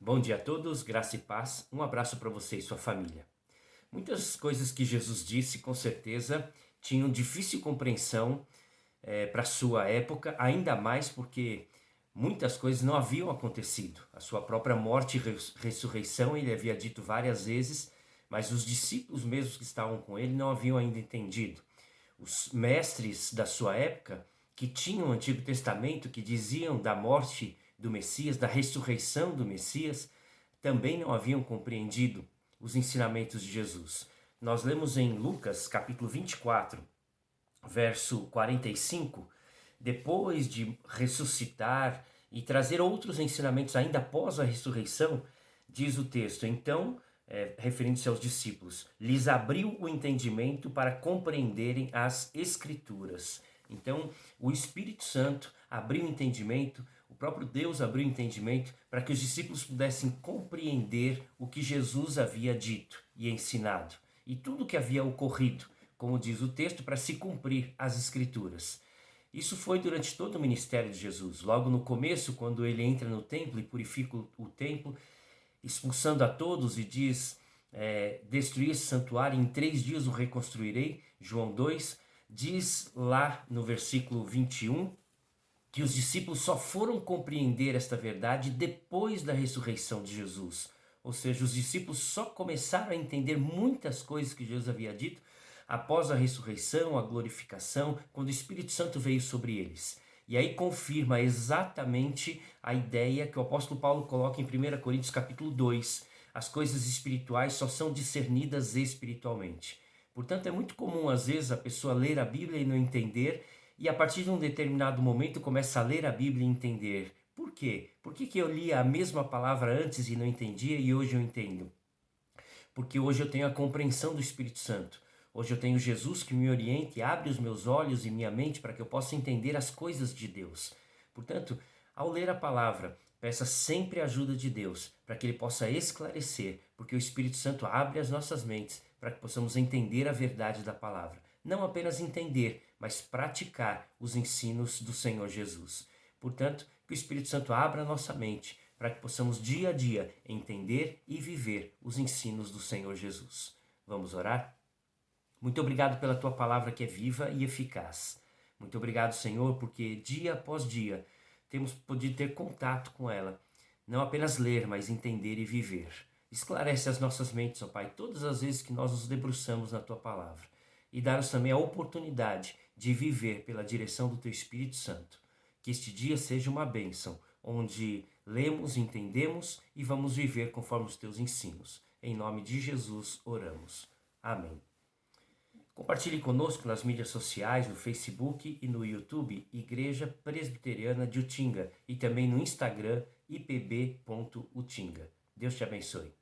Bom dia a todos, graça e paz. Um abraço para você e sua família. Muitas coisas que Jesus disse, com certeza, tinham difícil compreensão para sua época, ainda mais porque muitas coisas não haviam acontecido. A sua própria morte e ressurreição ele havia dito várias vezes, mas os discípulos mesmos que estavam com ele não haviam ainda entendido. Os mestres da sua época, que tinham o Antigo Testamento, que diziam da morte do Messias, da ressurreição do Messias, também não haviam compreendido os ensinamentos de Jesus. Nós lemos em Lucas, capítulo 24, verso 45, depois de ressuscitar e trazer outros ensinamentos ainda após a ressurreição, diz o texto, então, referindo-se aos discípulos, lhes abriu o entendimento para compreenderem as Escrituras. Então, o Espírito Santo abriu o entendimento, o próprio Deus abriu o entendimento para que os discípulos pudessem compreender o que Jesus havia dito e ensinado e tudo o que havia ocorrido, como diz o texto, para se cumprir as Escrituras. Isso foi durante todo o ministério de Jesus. Logo no começo, quando ele entra no templo e purifica o templo, expulsando a todos e diz, destruir esse santuário, em 3 dias o reconstruirei, João 2, diz lá no versículo 21, que os discípulos só foram compreender esta verdade depois da ressurreição de Jesus. Ou seja, os discípulos só começaram a entender muitas coisas que Jesus havia dito após a ressurreição, a glorificação, quando o Espírito Santo veio sobre eles. E aí confirma exatamente a ideia que o apóstolo Paulo coloca em 1 Coríntios capítulo 2. As coisas espirituais só são discernidas espiritualmente. Portanto, é muito comum às vezes a pessoa ler a Bíblia e não entender, e a partir de um determinado momento começa a ler a Bíblia e entender. Por quê? Por que eu lia a mesma palavra antes e não entendia e hoje eu entendo? Porque hoje eu tenho a compreensão do Espírito Santo. Hoje eu tenho Jesus que me orienta e abre os meus olhos e minha mente para que eu possa entender as coisas de Deus. Portanto, ao ler a palavra, peça sempre a ajuda de Deus para que Ele possa esclarecer, porque o Espírito Santo abre as nossas mentes para que possamos entender a verdade da palavra. Não apenas entender, mas praticar os ensinos do Senhor Jesus. Portanto, que o Espírito Santo abra a nossa mente para que possamos dia a dia entender e viver os ensinos do Senhor Jesus. Vamos orar? Muito obrigado pela tua palavra que é viva e eficaz. Muito obrigado, Senhor, porque dia após dia temos podido ter contato com ela. Não apenas ler, mas entender e viver. Esclarece as nossas mentes, ó Pai, todas as vezes que nós nos debruçamos na tua palavra. E dá-nos também a oportunidade de viver pela direção do teu Espírito Santo. Que este dia seja uma bênção, onde lemos, entendemos e vamos viver conforme os teus ensinos. Em nome de Jesus oramos. Amém. Compartilhe conosco nas mídias sociais, no Facebook e no YouTube, Igreja Presbiteriana de Utinga, e também no Instagram, ipb.utinga. Deus te abençoe.